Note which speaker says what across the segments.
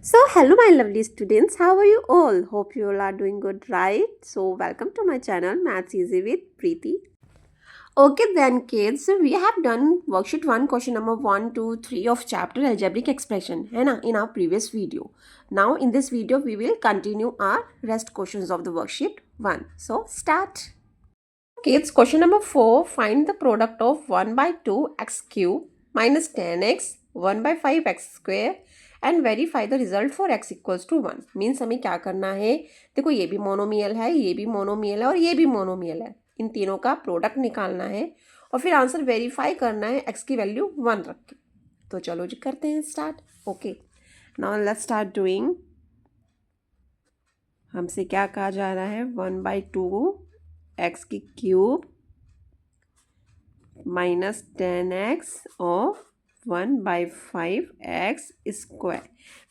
Speaker 1: So, hello, my lovely students. How are you all? Hope you all are doing good, right? So, welcome to my channel, Maths Easy with Preeti. Okay, then, kids, we have done worksheet 1, question number 1, 2, 3 of chapter algebraic expression, है ना, in our previous video. Now, in this video, we will continue our rest questions of the worksheet 1. So, start. Kids, question number 4, find the product of 1 by 2 x cube minus 10x 1 by 5 x square and verify the result for x equals to 1. Means हमें क्या करना है, देखो ये भी monomial है, ये भी मोनोमियल है और ये भी मोनोमियल है. इन तीनों का प्रोडक्ट निकालना है और फिर आंसर वेरीफाई करना है x की वैल्यू 1 रख के. तो चलो जी करते हैं start. Okay, now let's start doing. हमसे क्या कहा जा रहा है, 1 by 2 x की क्यूब माइनस 10x और 1 by 5 x स्क्वायर.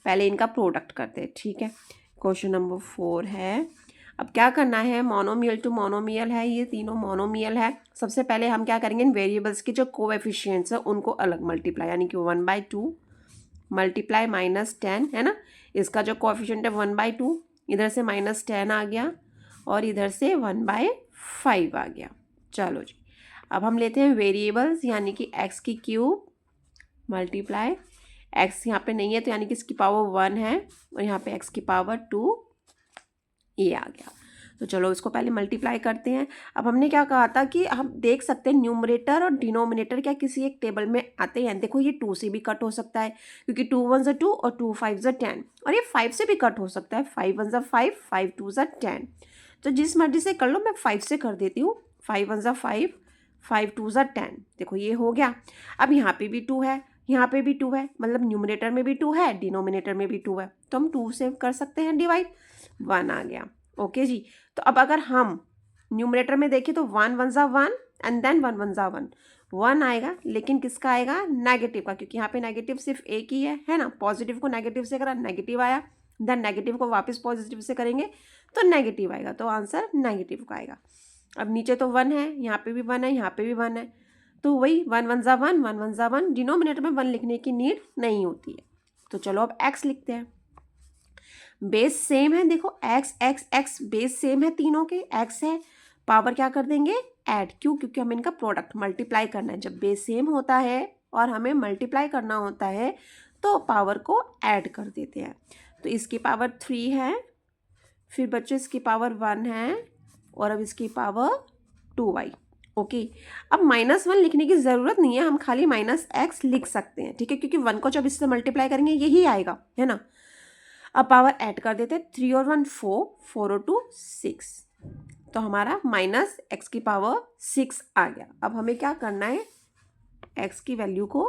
Speaker 1: पहले इनका प्रोडक्ट करते हैं, ठीक है. क्वेश्चन नंबर 4 है. अब क्या करना है, मोनोमियल टू मोनोमियल है, ये तीनों मोनोमियल है. सबसे पहले हम क्या करेंगे, इन वेरिएबल्स के जो कोएफिशिएंट्स है उनको अलग मल्टीप्लाई, यानी कि 1 by 2 मल्टीप्लाई माइनस 10 है ना. इसका जो कोएफिशिएंट है 1 by 2, इधर से माइनस 10 आ गया और इधर से 1 by 5 आ गया. चलो जी, अब हम लेते हैं वेरिएबल्स, यानी कि x की क्यूब मल्टीप्लाई x यहाँ पे नहीं है तो यानी कि इसकी पावर 1 है और यहाँ पे x की पावर 2 ये आ गया. तो चलो इसको पहले मल्टीप्लाई करते हैं. अब हमने क्या कहा था कि हम देख सकते हैं न्यूमरेटर और डिनोमिनेटर क्या किसी एक टेबल में आते हैं. देखो ये 2 से भी कट हो सकता है क्योंकि 2 1 2 और 2 5 10 और ये 5 से भी कट हो सकता है. 5 1 5 5 2 10. तो जिस मर्जी से कर लो, मैं 5 से कर देती हूँ. 5 1 5 5 2 10. देखो ये हो गया. अब यहाँ पे भी 2 है, यहाँ पे भी 2 है, मतलब न्यूमरेटर में भी 2 है, डिनोमिनेटर में भी 2 है, तो हम 2 से कर सकते हैं डिवाइड. 1 आ गया. ओके जी. तो अब अगर हम न्यूमरेटर में देखें तो 1 1 1 एंड देन 1 1 1 1 आएगा, लेकिन किसका आएगा, नेगेटिव का, क्योंकि यहाँ पे नेगेटिव सिर्फ एक ही है ना. पॉजिटिव को नेगेटिव से करा, नेगेटिव आया, देन नेगेटिव को वापस पॉजिटिव से करेंगे तो नेगेटिव आएगा, तो आंसर नेगेटिव का आएगा. अब नीचे तो 1 है, यहाँ पे भी 1 है, यहाँ पे भी 1 है, तो वही 1 1 1 1 1 1. डिनोमिनेटर में 1 लिखने की नीड नहीं होती है. तो चलो अब x लिखते हैं. बेस सेम है, देखो x x x base same है, तीनों के x है. पावर क्या कर देंगे, ऐड. क्यों, क्योंकि हमें इनका प्रोडक्ट मल्टीप्लाई करना है. जब बेस सेम होता है और हमें मल्टीप्लाई करना होता है तो पावर को ऐड कर देते हैं. तो इसकी पावर 3 है, फिर बच्चों इसकी पावर 1 है और अब इसकी पावर 2y. ओके. अब -1 लिखने की ज़रूरत नहीं है, हम खाली -x लिख सकते हैं, ठीक है, क्योंकि 1 को जब इससे मल्टीप्लाई करेंगे यही आएगा, है ना. अब पावर ऐड कर देते हैं. 3 और 1 4, 4 और 2 6, तो हमारा -x की पावर 6 आ गया. अब हमें क्या करना है, x की वैल्यू को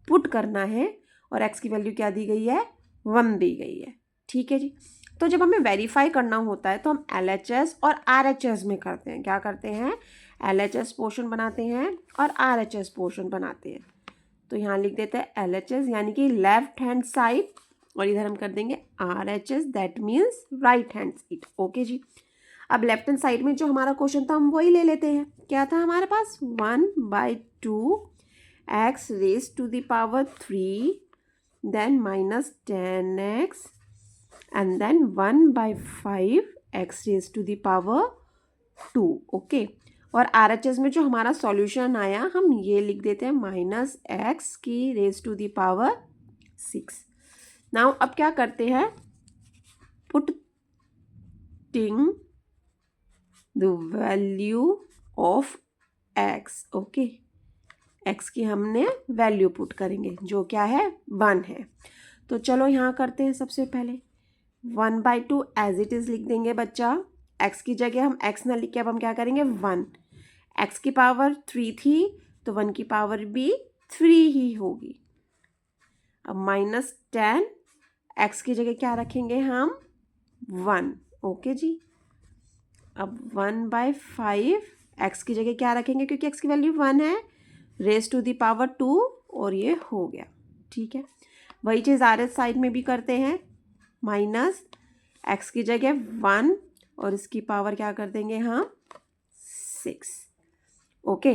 Speaker 1: पुट करना है और x की वैल्यू क्या दी गई है, 1 दी गई है, ठीक है जी. तो जब हमें वेरीफाई करना होता है तो हम LHS और RHS में करते हैं. क्या करते हैं, LHS पोर्शन बनाते हैं और RHS पोर्शन बनाते हैं. तो यहाँ लिख देते हैं LHS यानी कि लेफ्ट हैंड साइड और इधर हम कर देंगे RHS, that means right hand side. Okay जी. अब लेफ्ट हैंड साइड में जो हमारा क्वेश्चन था हम वही ले लेते हैं. क्या था हमारे पास, 1 by 2 x raised to the power 3 then minus 10x and then 1 by 5 x raised to the power 2. Okay. और RHS में जो हमारा सॉल्यूशन आया हम ये लिख देते हैं -x की raise to the power 6. Now अब क्या करते हैं, putting the value of x. ओके, x की हमने वैल्यू पुट करेंगे जो क्या है, 1 है. तो चलो यहाँ करते हैं. सबसे पहले 1 by 2 एज इट इज़ लिख देंगे बच्चा. x की जगह हम x ना लिख के अब हम क्या करेंगे, 1. x की पावर 3 थी तो 1 की पावर भी 3 ही होगी. अब -10, x की जगह क्या रखेंगे हम, 1. ओके जी. अब 1 by 5 x की जगह क्या रखेंगे, क्योंकि x की वैल्यू 1 है, रेज टू दी पावर 2 और ये हो गया, ठीक है. वही चीज़ RHS साइड में भी करते हैं. -x की जगह 1 और इसकी पावर क्या कर देंगे हम, 6. ओके.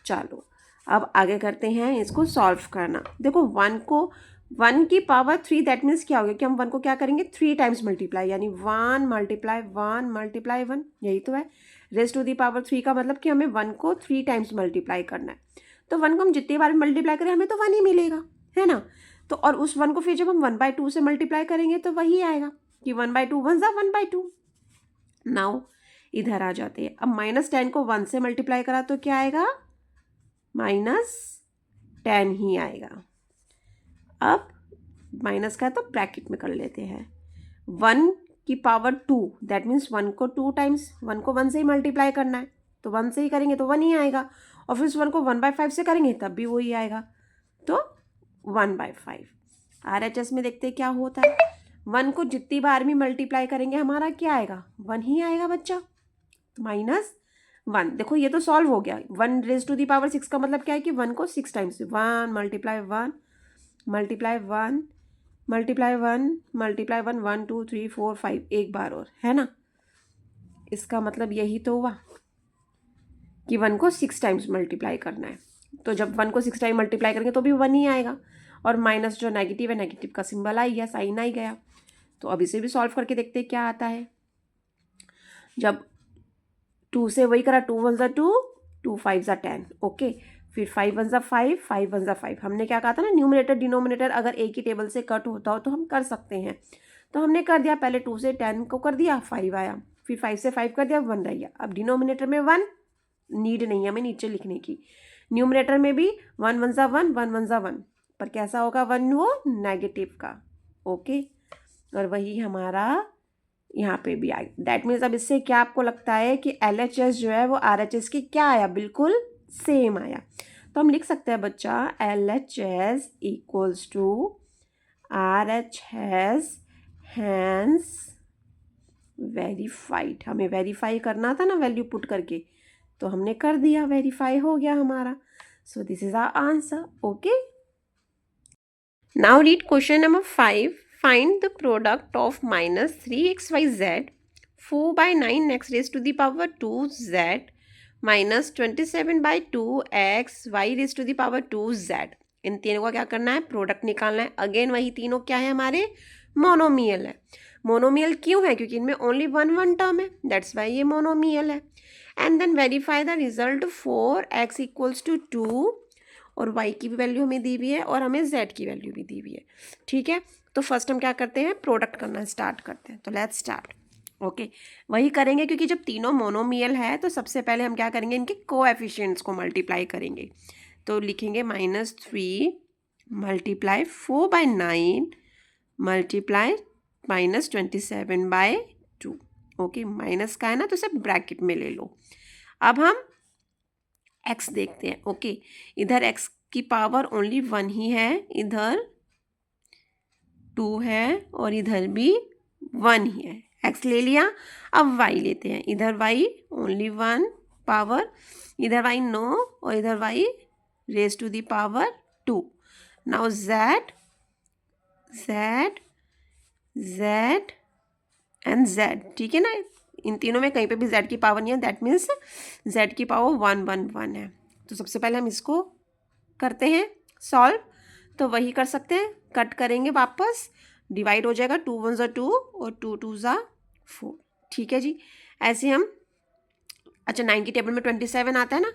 Speaker 1: चलो अब आगे करते हैं इसको सॉल्व करना. देखो 1 को 1 की पावर 3 दैट मीन्स क्या हो गया कि हम 1 को क्या करेंगे 3 टाइम्स मल्टीप्लाई, यानी 1 मल्टीप्लाई 1 मल्टीप्लाई 1, यही तो है। रेज टू दी पावर 3 का मतलब कि हमें 1 को 3 टाइम्स मल्टीप्लाई करना है। तो 1 को हम जितनी बार मल्टीप्लाई करें हमें तो 1 ही मिलेगा, है ना। तो और उस 1 को फिर जब हम 1/2 से मल्टीप्लाई करेंगे तो वही आएगा कि 1/2 1 ज़ा 1/2। नाउ इधर आ जाते हैं। अब -10 को 1 से मल्टीप्लाई करा तो क्या आएगा, -10 ही आएगा। अब माइनस का है तो ब्रैकेट में कर लेते हैं। 1 की पावर 2 दैट मीन्स 1 को 2 टाइम्स, 1 को 1 से ही मल्टीप्लाई करना है तो 1 से ही करेंगे तो 1 ही आएगा, और फिर उस 1 को 1/5 से करेंगे तब भी वही आएगा, तो 1/5। RHS में देखते हैं क्या होता है। 1 को जितनी बार भी मल्टीप्लाई करेंगे हमारा क्या आएगा, 1 ही आएगा बच्चा, -1। देखो ये तो सॉल्व हो गया। 1 रेज टू दी पावर 6 का मतलब क्या है कि 1 को 6 times, 1 multiply 1 multiply 1 multiply 1 multiply 1 1 2 3 4 5 एक बार और, है ना। इसका मतलब यही तो हुआ कि 1 को 6 टाइम्स मल्टीप्लाई करना है। तो जब 1 को 6 टाइम मल्टीप्लाई करेंगे तो भी 1 ही आएगा, और माइनस जो नेगेटिव है नेगेटिव का सिंबल आ गया, साइन आ ही गया। तो अब इसे भी सॉल्व करके देखते हैं क्या आता है। जब 2 से वही करा, 2 1 ज़ा 2 2 5 ज़ा 10, ओके। फिर 5 1 ज़ा 5 5 1 ज़ा 5। हमने क्या कहा था ना, न्यूमरेटर डिनोमिनेटर अगर एक ही टेबल से कट होता हो तो हम कर सकते हैं। तो हमने कर दिया, पहले 2 से 10 को कर दिया 5 आया, फिर 5 से 5 कर दिया 1 रह गया। अब डिनोमिनेटर में 1 नीड नहीं है हमें नीचे लिखने की, न्यूमरेटर में भी 1 1 ज़ा 1 1 1 ज़ा 1, पर कैसा होगा 1 वो नेगेटिव का, ओके। और वही हमारा यहाँ पे भी आए। दैट मीन्स अब इससे क्या आपको लगता है कि LHS जो है वो RHS की क्या आया, बिल्कुल सेम आया। तो हम लिख सकते हैं बच्चा LHS equals to RHS hence verified. हमें वेरीफाई करना था ना वैल्यू पुट करके, तो हमने कर दिया, वेरीफाई हो गया हमारा। So this is our answer, okay. Now read question number 5। Find the product of -3xyz 4/9 x raised to the power 2z minus 27/2x y raised to the power 2z। इन तीनों का क्या करना है, प्रोडक्ट निकालना है। अगेन वही तीनों क्या है हमारे, मोनोमियल है। मोनोमियल क्यों है, क्योंकि इनमें ओनली वन टर्म है, दैट्स वाई ये मोनोमियल है। And then verify the result 4x equals to 2, और y की भी वैल्यू हमें दी हुई है और हमें z की वैल्यू भी दी हुई है, ठीक है। तो फर्स्ट हम क्या करते हैं, प्रोडक्ट करना स्टार्ट करते हैं। तो लेट्स स्टार्ट, ओके। वही करेंगे क्योंकि जब तीनों मोनोमियल है तो सबसे पहले हम क्या करेंगे, इनके कोएफिशिएंट्स को मल्टीप्लाई करेंगे। तो लिखेंगे -3 मल्टीप्लाई 4/9 मल्टीप्लाई -27/2, ओके। माइनस का है ना तो इसे ब्रैकेट में ले लो। अब हम x देखते हैं, ओके। इधर x की पावर ओनली 1 ही है, इधर 2 है और इधर भी 1 ही है। x ले लिया, अब y लेते हैं। इधर y ओनली 1 पावर, इधर y नो, और इधर y raise to the power 2। Now z and z, ठीक है ना। इन तीनों में कहीं पे भी z की पावर नहीं है, दैट मीन्स z की पावर 1 1 1 है। तो सबसे पहले हम इसको करते हैं सॉल्व। तो वही कर सकते हैं, कट करेंगे वापस, डिवाइड हो जाएगा, 2 1 ज़ा 2 और 2 2 ज़ा 4, ठीक है जी। ऐसे हम, अच्छा 9 की टेबल में 27 आता है ना,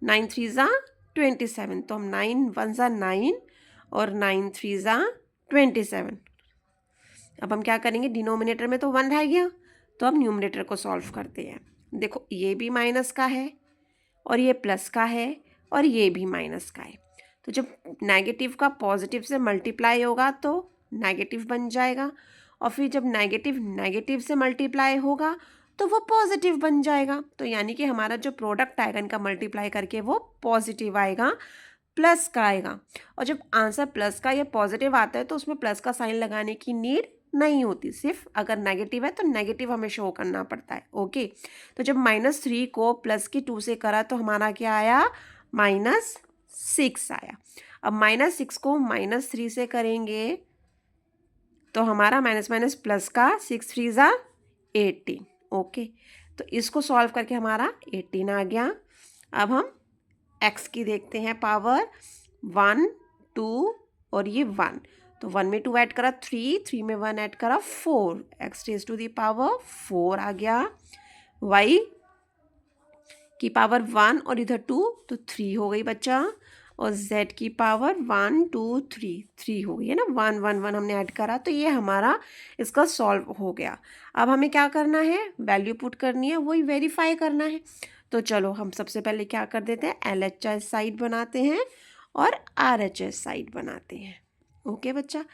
Speaker 1: 9 3 ज़ा 27, तो हम 9 1 ज़ा 9 और 9 3 ज़ा 27। अब हम क्या करेंगे, डिनोमिनेटर में तो 1 रह गया, तो अब न्यूमरेटर को सॉल्व करते हैं। देखो ये भी माइनस का है और ये प्लस का है और ये भी माइनस का है। तो जब नेगेटिव का पॉजिटिव से मल्टीप्लाई होगा तो नेगेटिव बन जाएगा, और फिर जब नेगेटिव नेगेटिव से मल्टीप्लाई होगा तो वो पॉजिटिव बन जाएगा। तो यानी कि हमारा जो प्रोडक्ट आएगा इनका मल्टीप्लाई करके वो पॉजिटिव आएगा, प्लस का आएगा। और जब आंसर प्लस का या पॉजिटिव आता है तो उसमें प्लस का साइन लगाने की नीड नहीं होती, सिर्फ अगर नेगेटिव है तो नेगेटिव हमें शो करना पड़ता है, ओके। तो जब -3 को +2 से करा तो हमारा क्या आया, -6 आया। अब -6 को -3 से करेंगे तो हमारा माइनस माइनस प्लस का 6 3 ज़ा 18, ओके। तो इसको सॉल्व करके हमारा 18 आ गया। अब हम x की देखते हैं पावर 1 2 और ये 1, तो 1 में 2 ऐड करा 3, 3 में 1 ऐड करा 4, x raise to the power 4 आ गया, y की पावर 1 और इधर 2 तो 3 हो गई बच्चा, और z की पावर 1 2 3 3 हो गई है ना, 1 1 1 हमने ऐड करा, तो ये हमारा इसका सॉल्व हो गया। अब हमें क्या करना है, वैल्यू पुट करनी है, वही वेरीफाई करना है। तो चलो हम सबसे पहले क्या कर देते हैं, LHS साइड बनाते हैं और RHS साइड बनाते हैं। ओके बच्चा,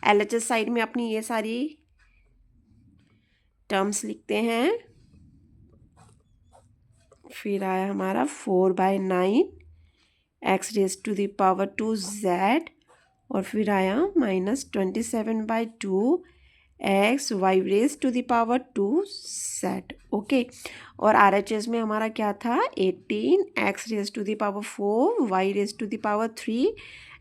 Speaker 1: LHS साइड में अपनी ये सारी टर्म्स लिखते हैं, फिर आया हमारा 4/9 x raise to the power 2z, और फिर आया -27/2 x y raise to the power 2z। Okay, और RHS में हमारा क्या था, 18 x raise to the power 4 y raise to the power 3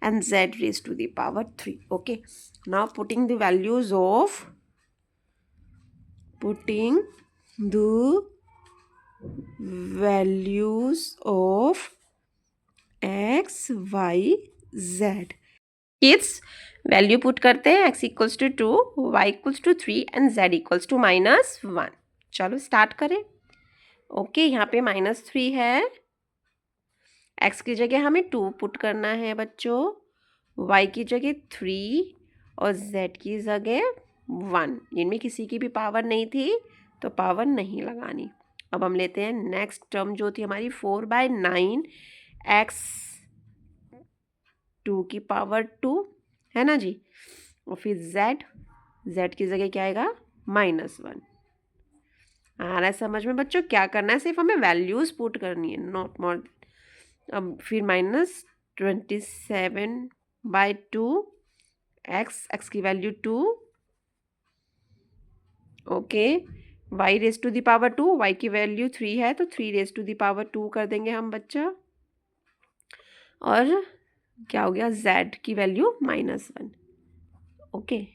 Speaker 1: and z raised to the power 3. Okay, now putting the values of x y z। Kids value put करते हैं, x equals to 2, y equals to 3 and z equals to -1। चलो start करें। Okay, यहाँ पे -3 है, x की जगह हमें 2 पुट करना है बच्चों, y की जगह 3 और z की जगह 1। इनमें किसी की भी पावर नहीं थी तो पावर नहीं लगानी। अब हम लेते हैं नेक्स्ट टर्म जो थी हमारी 4/9 x 2 की पावर 2 है ना जी, और फिर z की जगह क्या आएगा, -1। आ रहा है समझ में बच्चों, क्या करना है, सिर्फ हमें वैल्यूज पुट करनी है, नॉट मोर। अब फिर -27/2 x की value 2, okay, y raise to the power 2, y की वैल्यू 3 है तो 3 रेज टू द पावर 2 कर देंगे हम बच्चा, और क्या हो गया, z की वैल्यू -1। ओके,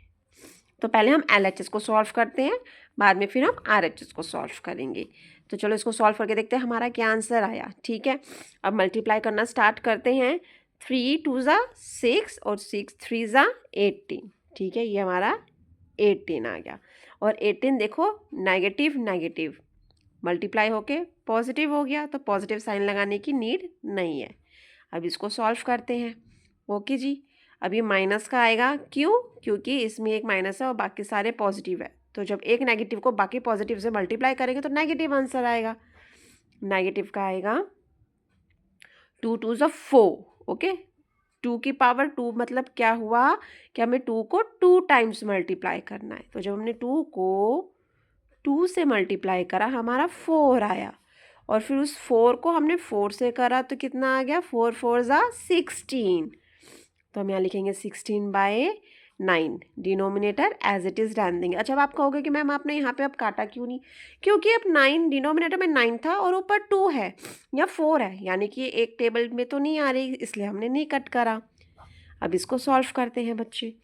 Speaker 1: तो पहले हम LHS को सॉल्व करते हैं, बाद में फिर हम RHS को सॉल्व करेंगे। तो चलो इसको सॉल्व करके देखते हैं हमारा क्या आंसर आया। ठीक है, अब मल्टीप्लाई करना स्टार्ट करते हैं। 3 2 ज़ा 6 और 6 3 ज़ा 18। ठीक है, ये हमारा 18 आ गया, और 18 देखो नेगेटिव नेगेटिव मल्टीप्लाई होके पॉजिटिव हो गया, तो पॉजिटिव साइन लगाने की नीड नहीं है। अब इसको सॉल्व करते हैं। ओके जी, अब ये माइनस का आएगा, क्यों, क्योंकि इसमें एक माइनस है और बाकी सारे पॉजिटिव है, तो जब एक नेगेटिव को बाकी पॉजिटिव से मल्टीप्लाई करेंगे तो नेगेटिव आंसर आएगा। नेगेटिव का आएगा 2 2 ज़ा 4। ओके, 2 की पावर 2 मतलब क्या हुआ कि हमें 2 को 2 टाइम्स मल्टीप्लाई करना है, तो जब हमने 2 को 2 से मल्टीप्लाई करा हमारा 4 आया, और फिर उस 4 को हमने 4 से करा तो कितना आ गया, 4 4 ज़ा 16। तो हम यहाँ लिखेंगे 16/9, डिनोमिनेटर एज इट इज़ डाल देंगे। अच्छा, अब आप कहोगे कि मैम आपने यहाँ पे अब काटा क्यों नहीं, क्योंकि अब 9 डिनोमिनेटर में 9 था और ऊपर 2 है या 4 है, यानी कि एक टेबल में तो नहीं आ रही, इसलिए हमने नहीं कट करा। अब इसको सॉल्व करते हैं बच्चे।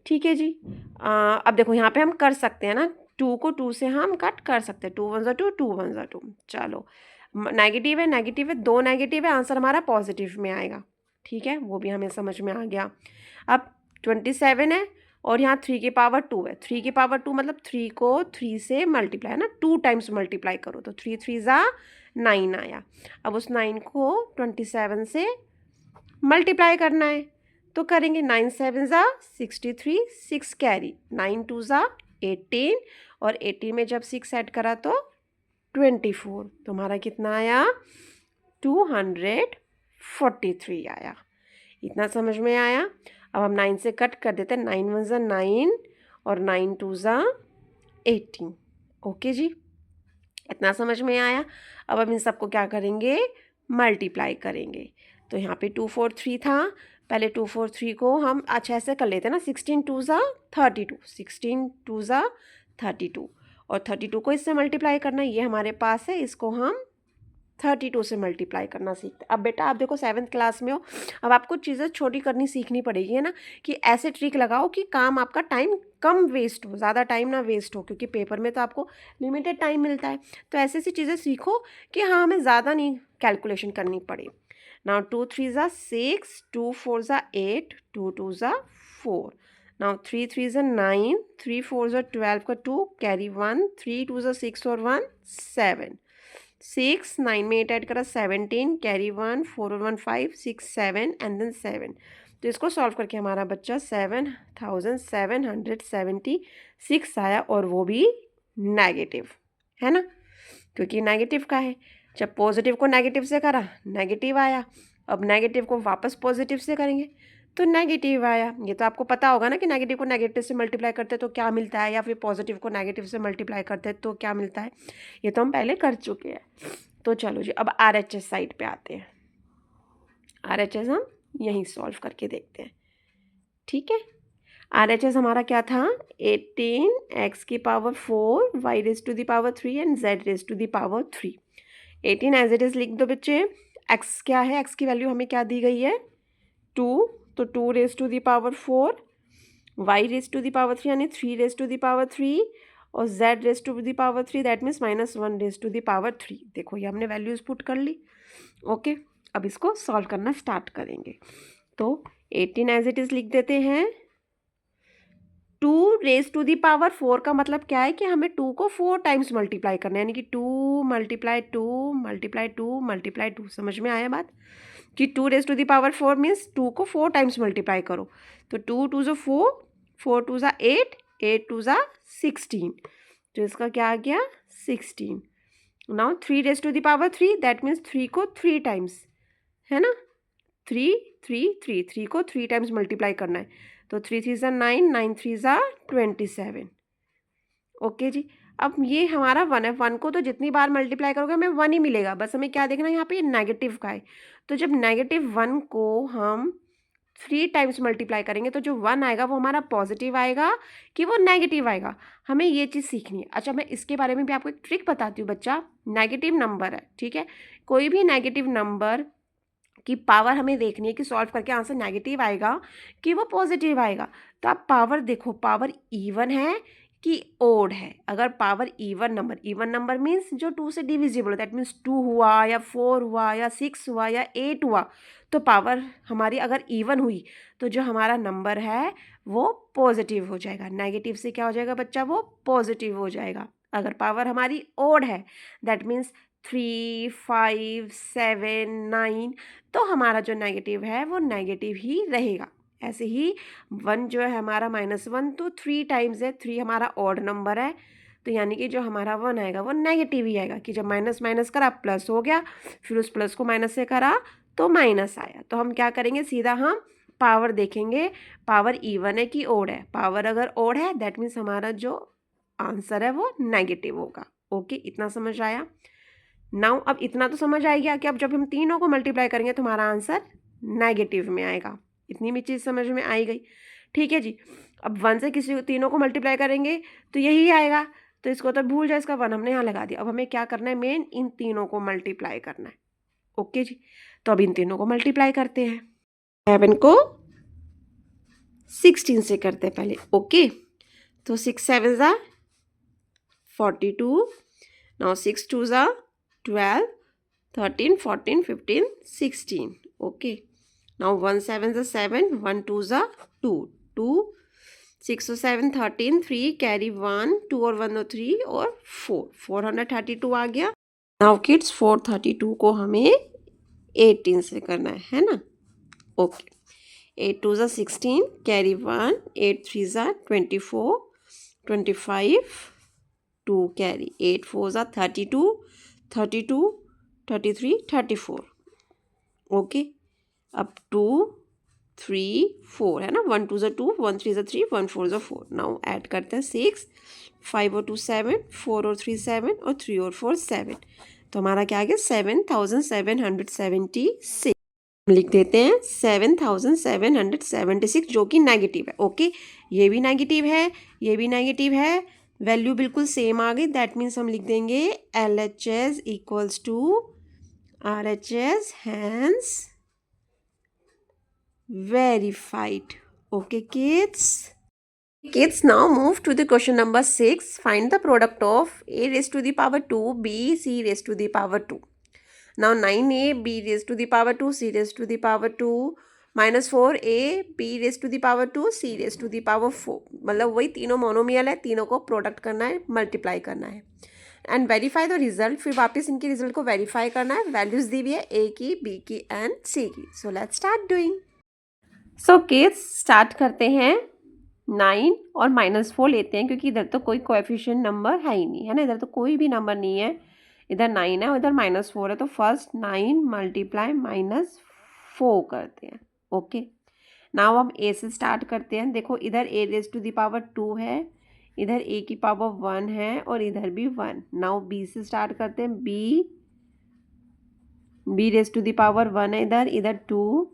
Speaker 1: ठीक है जी, अब देखो यहाँ पे हम कर सकते हैं ना, 2 को 2 से हम कट कर सकते हैं, 2 1 ज़ा 2 2 1 ज़ा 2। चलो, नेगेटिव है, 2 नेगेटिव है, आंसर हमारा पॉजिटिव में आएगा। ठीक है, वो भी हमें समझ में आ गया। अब 27 है और यहाँ 3 की पावर 2 है, 3 की पावर 2 मतलब 3 को 3 से मल्टीप्लाई है ना, 2 टाइम्स मल्टीप्लाई करो तो 3 3 ज़ा 9 आया। अब उस 9 को 27 से मल्टीप्लाई करना है, तो करेंगे 9 7 ज़ा 63, 6 कैरी, 9 2 ज़ा 18, और 18 में जब 6 ऐड करा तो 24, तो हमारा कितना आया, 243 आया। इतना समझ में आया। अब हम 9 से कट कर देते हैं, 9 1 ज़ा 9 और 9 2 ज़ा 18। ओके जी, इतना समझ में आया। अब हम इन सबको क्या करेंगे, मल्टीप्लाई करेंगे। तो यहाँ पे 243 था, पहले 243 को हम अच्छा ऐसे कर लेते हैं ना, 16 2 ज़ा 32, 16 2 ज़ा 32, और 32 को इससे मल्टीप्लाई करना, ये हमारे पास है, इसको हम 32 से मल्टीप्लाई करना सीखते। अब बेटा आप देखो 7th क्लास में हो, अब आपको चीज़ें छोटी करनी सीखनी पड़ेगी, है ना, कि ऐसे ट्रिक लगाओ कि काम आपका टाइम कम वेस्ट हो, ज़्यादा टाइम ना वेस्ट हो, क्योंकि पेपर में तो आपको लिमिटेड टाइम मिलता है। तो ऐसी ऐसी चीज़ें सीखो कि हाँ हमें ज़्यादा नहीं कैलकुलेशन करनी पड़े। नाउ 2 3 ज़ा 6, 2 4 ज़ा 8, 2 2 ज़ा 4. Now 3 3s are 9, 3 4s are 12 का 2, carry 1, 3 2s are 6 और 1 7. 6 9 में 8 ऐड करा 17, कैरी 1, 4 और 1 5, 6 7 एंड देन 7. तो इसको सॉल्व करके हमारा बच्चा 7776 आया, और वो भी नेगेटिव है ना, क्योंकि नेगेटिव का है. जब पॉजिटिव को नेगेटिव से करा नेगेटिव आया, अब नेगेटिव को वापस पॉजिटिव से करेंगे तो नेगेटिव आया. ये तो आपको पता होगा ना कि नेगेटिव को नेगेटिव से मल्टीप्लाई करते हैं तो क्या मिलता है, या फिर पॉजिटिव को नेगेटिव से मल्टीप्लाई करते हैं तो क्या मिलता है. ये तो हम पहले कर चुके हैं. तो चलो जी, अब RHS साइड पे आते हैं. RHS हम यहीं सॉल्व करके देखते हैं. ठीक है, RHS हमारा क्या था, 18x की power 4, y raise to the power 3 and z raise to the power 3. 18 as it is लिख दो बच्चे. x क्या है, x की वैल्यू हमें क्या दी गई है, 2, तो 2 raise to the power 4, y raise to the power 3 यानी 3 रेज टू दी पावर 3, और z raise to the power 3 that means -1 raise to the power 3. देखो ये हमने वैल्यूज़ पुट कर ली. ओके, अब इसको सॉल्व करना स्टार्ट करेंगे. तो 18 एज इट इज़ लिख देते हैं. 2 रेज टू दी पावर 4 का मतलब क्या है कि हमें 2 को 4 टाइम्स मल्टीप्लाई करना है, यानी कि 2 मल्टीप्लाई 2 मल्टीप्लाई 2 मल्टीप्लाई 2. समझ में आया बात, कि 2 raise to the power 4 means 2 को 4 टाइम्स मल्टीप्लाई करो. तो 2 2 ज़ा 4, 4 2 ज़ा 8, 8 2 ज़ा 16. तो इसका क्या आ गया, 16. Now 3 raise to the power 3 that means 3 को 3 टाइम्स, है ना, 3 3 3 3 को 3 टाइम्स मल्टीप्लाई करना है. तो 3 3 ज़ा 9, 9 3 ज़ा 27. ओके जी, अब ये हमारा 1 है. 1 को तो जितनी बार मल्टीप्लाई करोगे हमें 1 ही मिलेगा. बस हमें क्या देखना है, यहाँ पे ये नेगेटिव का है. तो जब -1 को हम 3 टाइम्स मल्टीप्लाई करेंगे तो जो 1 आएगा वो हमारा पॉजिटिव आएगा कि वो नेगेटिव आएगा, हमें ये चीज़ सीखनी है. अच्छा, मैं इसके बारे में भी आपको एक ट्रिक बताती हूँ बच्चा. नेगेटिव नंबर है, ठीक है, कोई भी नेगेटिव नंबर की पावर हमें देखनी है कि सॉल्व करके आंसर नेगेटिव आएगा कि वो पॉजिटिव आएगा. तो आप पावर देखो, पावर इवन है कि ओड है. अगर पावर इवन नंबर मीन्स जो 2 से डिविजिबल, दैट मीन्स 2 हुआ या 4 हुआ या 6 हुआ या 8 हुआ, तो पावर हमारी अगर इवन हुई तो जो हमारा नंबर है वो पॉजिटिव हो जाएगा. नेगेटिव से क्या हो जाएगा बच्चा, वो पॉजिटिव हो जाएगा. अगर पावर हमारी ओड है दैट मीन्स 3 5 7 9, तो हमारा जो नेगेटिव है वो नेगेटिव ही रहेगा. ऐसे ही 1 जो है हमारा -1, तो 3 टाइम्स है. 3 हमारा ऑड नंबर है, तो यानी कि जो हमारा 1 आएगा वो नेगेटिव ही आएगा. कि जब माइनस माइनस करा प्लस हो गया, फिर उस प्लस को माइनस से करा तो माइनस आया. तो हम क्या करेंगे, सीधा हम पावर देखेंगे, पावर इवन है कि ओड है. पावर अगर ओड है दैट मीन्स हमारा जो आंसर है वो नेगेटिव होगा. ओके, इतना समझ आया. नाउ अब इतना तो समझ आ गया कि अब जब हम तीनों को मल्टीप्लाई करेंगे तो हमारा आंसर नेगेटिव में आएगा. इतनी भी चीज़ समझ में आई गई. ठीक है जी, अब 1 से किसी तीनों को मल्टीप्लाई करेंगे तो यही आएगा. तो इसको तो भूल जाए, इसका 1 हमने यहाँ लगा दिया. अब हमें क्या करना है, मेन इन तीनों को मल्टीप्लाई करना है. ओके जी, तो अब इन तीनों को मल्टीप्लाई करते हैं. 7 को 16 से करते हैं पहले. ओके, तो 6 7 ज़ा 42. नाउ 6 2 ज़ा 12, 13 14 15 16. Okay, now 1 7 is 7, 1 2 is 2, 2 6 or 7 13, 3 carry 1, 2 और 1 और 3 और 4, 432 आ गया. now kids 432 को हमें 18 से करना है ना. Okay, 8 2 is 16, carry 1, 8 3 is 24, 25, 2 carry, 8 4 is 32, 32 33 34. Okay, अब 2 3 4 है ना. 1 2 ज़ा 2, 1 3 ज़ा 3, 1 4 ज़ा 4. नाउ ऐड करते हैं 6, 5 और 2 7, 4 और 3 7 और 3 और 4 7. तो हमारा क्या आ गया, 7776. लिख देते हैं 7776 जो कि नेगेटिव है. ओके, ये भी नेगेटिव है, ये भी नेगेटिव है, वैल्यू बिल्कुल सेम आ गई. दैट मीन्स हम लिख देंगे LHS equals to RHS, hence verified. Okay kids, now move to the question number 6. Find the product of a raised to the power 2 b c raised to the power 2. Now 9a b raised to the power 2 c raised to the power 2 -4 a b raise to the power 2 c raise to the power 4, मतलब वही तीनों monomial है, तीनों को product करना है, multiply करना है एंड वेरीफाई द रिजल्ट। फिर वापस इनके रिजल्ट को वेरीफाई करना है। वैल्यूज दी हुई है a की, b की एंड c की। So let's start doing. So kids start करते हैं। 9 और -4 लेते हैं क्योंकि इधर तो कोई कोएफिशिएंट नंबर है ही नहीं, है ना, इधर तो कोई भी नंबर नहीं है। इधर 9 है, उधर -4 है, तो फर्स्ट 9 मल्टीप्लाई -4 करते हैं। ओके, नाउ हम a से स्टार्ट करते हैं। देखो इधर a raise to the power 2 है, इधर a की पावर 1 है और इधर भी 1। नाउ b से स्टार्ट करते हैं। b raise to the power 1 है, इधर 2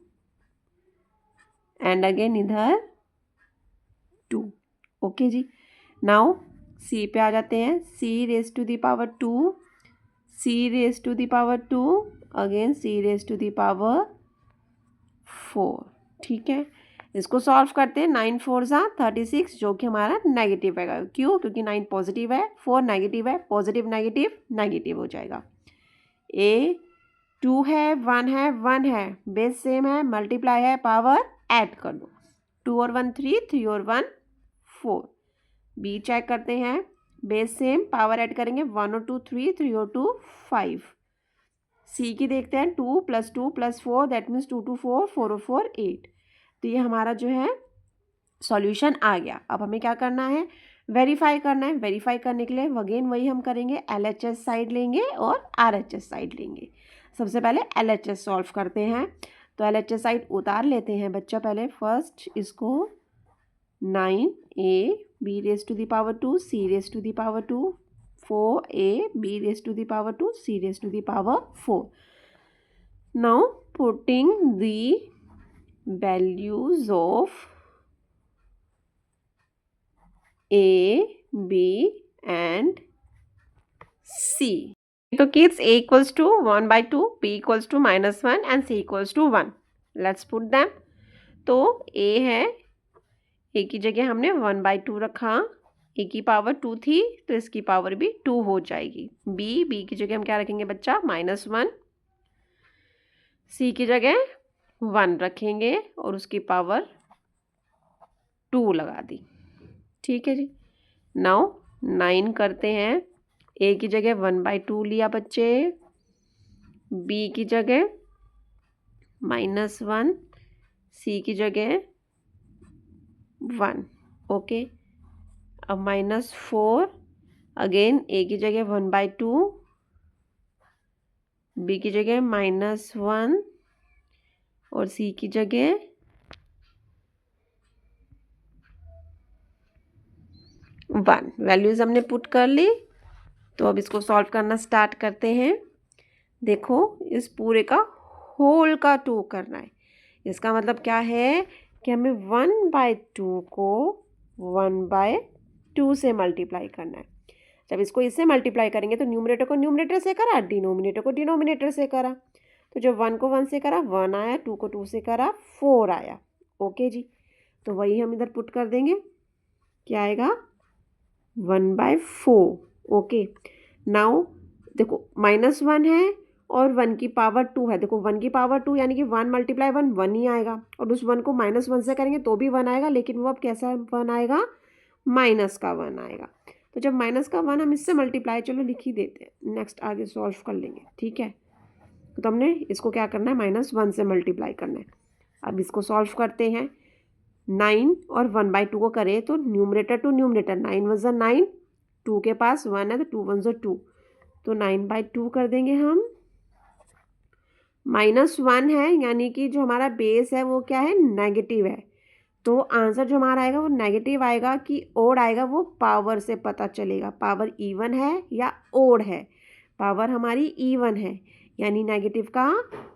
Speaker 1: एंड अगेन इधर 2। ओके जी, नाउ c पे आ जाते हैं। c raise to the power 2, c raise to the power 2, again c raise to the power 4। ठीक है, इसको सॉल्व करते हैं। 9 4 ज़ा 36, जो कि हमारा नेगेटिव है। क्यों? क्योंकि 9 पॉजिटिव है, 4 नेगेटिव है, पॉजिटिव नेगेटिव नेगेटिव हो जाएगा। a 2 है, 1 है, 1 है, बेस सेम है, मल्टीप्लाई है, पावर ऐड कर दो। 2 और 1 3, 3 और 1 4। b चेक करते हैं, बेस सेम, पावर ऐड करेंगे। 1 और 2 3, 3 और 2 5। सी की देखते हैं। 2 + 2 + 4, दैट मीन्स 2 2 4, 4 और 4 8। तो ये हमारा जो है सॉल्यूशन आ गया। अब हमें क्या करना है? वेरीफाई करना है। वेरीफाई करने के लिए अगेन वही हम करेंगे, LHS साइड लेंगे और RHS साइड लेंगे। सबसे पहले LHS सॉल्व करते हैं, तो LHS साइड उतार लेते हैं बच्चा। पहले फर्स्ट इसको 9 a b raise to the power 2 c raise to the power 2, 4 a b raise to the power 2 c raise to the power 4। Now putting the values of a, b and c. तो kids, a equals to 1/2, b equals to -1 and c equals to 1. Let's put them. तो a है, a की जगह हमने 1/2 रखा। a की power 2 थी तो इसकी पावर भी 2 हो जाएगी। b की जगह हम क्या रखेंगे बच्चा? -1। c की जगह 1 रखेंगे और उसकी पावर 2 लगा दी। ठीक है जी, नाउ 9 करते हैं। a की जगह 1/2 लिया बच्चे, b की जगह -1, c की जगह 1। ओके, अब -4, अगेन a की जगह 1/2, b की जगह -1 और c की जगह 1। वैल्यूज हमने पुट कर ली, तो अब इसको सॉल्व करना स्टार्ट करते हैं। देखो, इस पूरे का होल का 2 करना है। इसका मतलब क्या है कि हमें 1/2 को 1/2 से मल्टीप्लाई करना है। जब इसको इससे मल्टीप्लाई करेंगे तो न्यूमरेटर को न्यूमरेटर से करा, डिनोमिनेटर को डिनोमिनेटर से करा। तो जब 1 को 1 से करा 1 आया, 2 को 2 से करा 4 आया। ओके जी, तो वही हम इधर पुट कर देंगे। क्या आएगा? 1/4। ओके, नाउ देखो -1 है और 1 की पावर 2 है। देखो 1 की पावर 2 यानी कि 1 × 1 1 ही आएगा, और उस 1 को -1 से करेंगे तो भी 1 आएगा, लेकिन वो अब कैसा 1 आएगा? माइनस का 1 आएगा। तो जब माइनस का 1 हम इससे मल्टीप्लाई, चलो लिख ही देते हैं, नेक्स्ट आगे सॉल्व कर लेंगे। ठीक है, तो हमने इसको क्या करना है? -1 से मल्टीप्लाई करना है। अब इसको सॉल्व करते हैं। 9 और 1/2 को करें तो न्यूमरेटर टू न्यूमरेटर, 9 × 1 9, 2 के पास 1 है तो 2 × 1 2, तो 9/2 कर देंगे हम। -1 है यानी कि जो हमारा बेस है वो क्या है? नेगेटिव है, तो आंसर जो हमारा आएगा वो नेगेटिव आएगा कि ओड आएगा, वो पावर से पता चलेगा। पावर इवन है या ओड है? पावर हमारी इवन है, यानी नेगेटिव का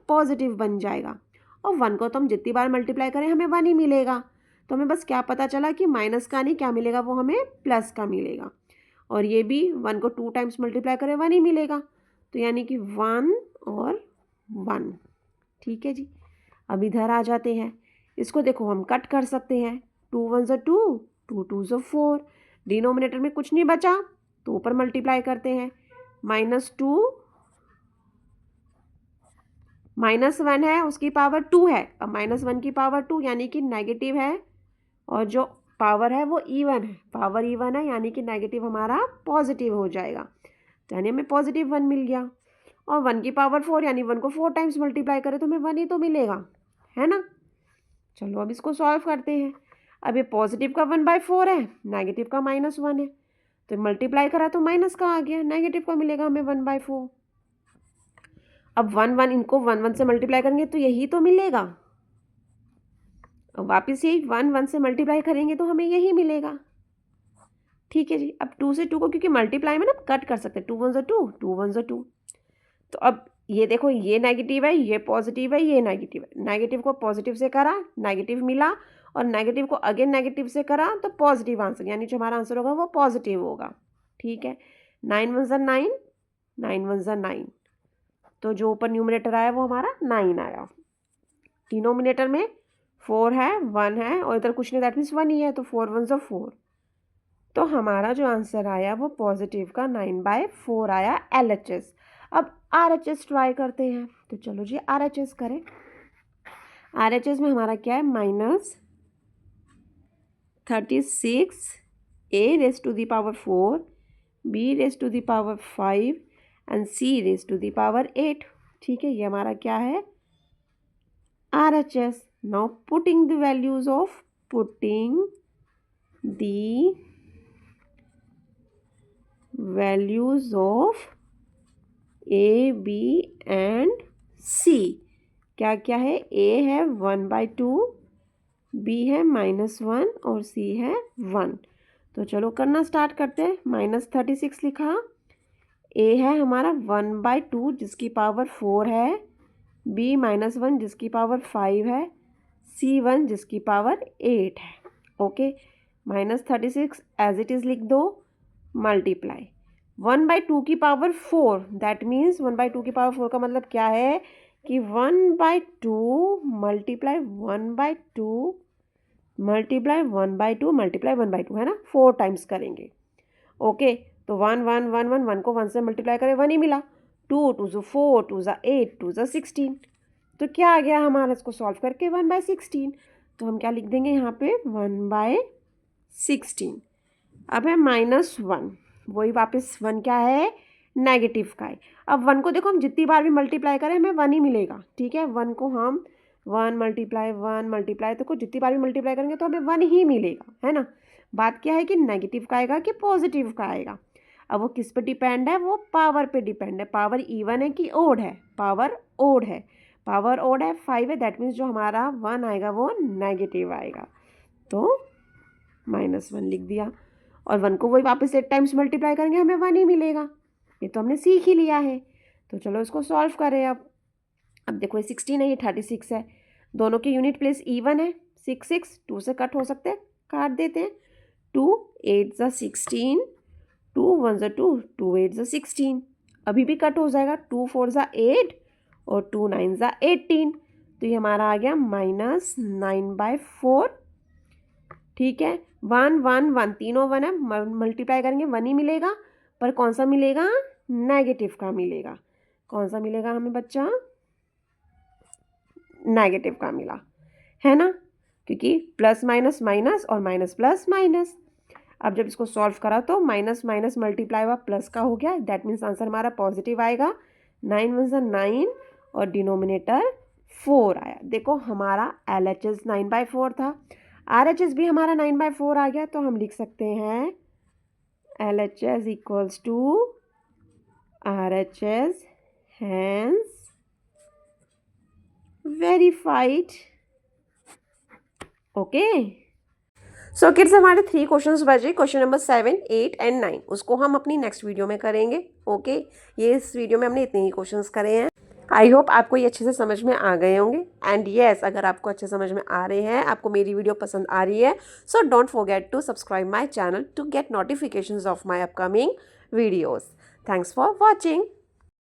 Speaker 1: पॉजिटिव बन जाएगा। और 1 को तो हम जितनी बार मल्टीप्लाई करें हमें 1 ही मिलेगा। तो हमें बस क्या पता चला कि माइनस का नहीं, क्या मिलेगा? वो हमें प्लस का मिलेगा। और ये भी 1 को 2 टाइम्स मल्टीप्लाई करें 1 ही मिलेगा, तो यानी कि 1 और 1। ठीक है जी, अब इधर आ जाते हैं। इसको देखो हम कट कर सकते हैं। 2 × 1 = 2, 2 × 2 = 4। डिनोमिनेटर में कुछ नहीं बचा तो ऊपर मल्टीप्लाई करते हैं। -2 -1 है उसकी पावर 2 है। अब -1 की पावर 2 यानी कि नेगेटिव है, और जो पावर है वो इवन है, पावर इवन है यानी कि नेगेटिव हमारा पॉजिटिव हो जाएगा, तो यानी हमें +1 मिल गया। और 1 की पावर 4 यानी 1 को 4 टाइम्स मल्टीप्लाई करें तो हमें 1 ही तो मिलेगा, है ना। चलो अब इसको सॉल्व करते हैं। अब ये पॉजिटिव का 1/4 है, नेगेटिव का -1 है, तो मल्टीप्लाई करा तो माइनस का आ गया, नेगेटिव का मिलेगा हमें 1/4। अब 1 इनको 1 से मल्टीप्लाई करेंगे तो यही तो मिलेगा, अब वापस यही 1 से मल्टीप्लाई करेंगे तो हमें यही मिलेगा। ठीक है जी। अब 2 से 2 को क्योंकि मल्टीप्लाई में ना कट कर सकते हैं, 2 1 2, 2 1 2। तो अब ये देखो, ये नेगेटिव है, ये पॉजिटिव है, ये नेगेटिव है, नेगेटिव को पॉजिटिव से करा नेगेटिव मिला, और नेगेटिव को अगेन नेगेटिव से करा तो पॉजिटिव आंसर, यानी जो हमारा आंसर होगा वो पॉजिटिव होगा। ठीक है, 9 1 9, 9 1 9, तो जो ऊपर न्यूमरेटर आया वो हमारा 9 आया। डिनोमिनेटर में 4 है, 1 है, और इधर कुछ नहीं, दैट मीन्स 1 ही है, तो 4 1 4। तो हमारा जो आंसर आया वो पॉजिटिव का 9/4 आया LHS। अब RHS ट्राई करते हैं, तो चलो जी RHS करें। RHS में हमारा क्या है, -36 A⁴, B⁵ एंड C�8। ठीक है, ये हमारा क्या है, RHS। Now putting the values of A, B and C। क्या क्या है, A है 1/2, B है -1 और C है 1। तो चलो करना स्टार्ट करते हैं। -36 लिखा, A है हमारा 1/2 जिसकी पावर 4 है, B -1 जिसकी पावर 5 है, C 1 जिसकी पावर 8 है। ओके, -36 एज इट इज़ लिख दो, मल्टीप्लाई 1/2 की पावर 4, दैट मीन्स 1/2 की पावर 4 का मतलब क्या है कि 1/2 मल्टीप्लाई 1/2 मल्टीप्लाई 1/2 मल्टीप्लाई 1/2, है ना, 4 टाइम्स करेंगे। ओके, तो 1 1 1 1 1 को 1 से मल्टीप्लाई करें 1 ही मिला, 2 2 4, 2 8, 2 16। तो क्या आ गया हमारा, इसको सॉल्व करके 1/16। तो हम क्या लिख देंगे यहाँ पे, 1/16। अब है -1, वही वापस 1 क्या है, नेगेटिव का है। अब 1 को देखो हम जितनी बार भी मल्टीप्लाई करें हमें 1 ही मिलेगा। ठीक है, 1 को हम 1 मल्टीप्लाई तो जितनी बार भी मल्टीप्लाई करेंगे तो हमें 1 ही मिलेगा, है ना। बात क्या है कि नेगेटिव का आएगा कि पॉजिटिव का आएगा। अब वो किस पे डिपेंड है, वो पावर पे डिपेंड है। पावर इवन है कि ओड है, पावर ओड है, पावर ओड है, 5 है, दैट मीन्स जो हमारा 1 आएगा वो नेगेटिव आएगा, तो -1 लिख दिया। और 1 को वही वापस 8 टाइम्स मल्टीप्लाई करेंगे हमें 1 ही मिलेगा, ये तो हमने सीख ही लिया है। तो चलो इसको सॉल्व करें। अब देखो ये 16 है, ये 36 है, दोनों की यूनिट प्लेस इवन है। 6 6 2 से कट हो सकते हैं, काट देते हैं। 2 8 16, 2 1 2, 2 8 16, अभी भी कट हो जाएगा। 2 4 8 और 2 9 18, तो ये हमारा आ गया -9/4। ठीक है, 1 1 1, तीनों 1 है, मल्टीप्लाई करेंगे 1 ही मिलेगा, पर कौन सा मिलेगा, नेगेटिव का मिलेगा। कौन सा मिलेगा हमें बच्चा, नेगेटिव का मिला, है ना, क्योंकि प्लस माइनस माइनस और माइनस प्लस माइनस। अब जब इसको सॉल्व करा तो माइनस माइनस मल्टीप्लाई हुआ प्लस का हो गया, दैट मीन्स आंसर हमारा पॉजिटिव आएगा। 9 1 9 और डिनोमिनेटर 4 आया। देखो हमारा LHS 9/4 था, RHS भी हमारा 9/4 आ गया, तो हम लिख सकते हैं LHS equals to RHS, hence verified. Okay, so kids हमारे 3 क्वेश्चंस बचे, क्वेश्चन नंबर 7 8 एंड 9, उसको हम अपनी नेक्स्ट वीडियो में करेंगे। ओके, ये इस वीडियो में हमने इतने ही क्वेश्चंस करे हैं। आई होप आपको ये अच्छे से समझ में आ गए होंगे। एंड येस, अगर आपको अच्छे समझ में आ रहे हैं, आपको मेरी वीडियो पसंद आ रही है, so don't forget to subscribe my channel to get notifications of my upcoming videos. Thanks for watching.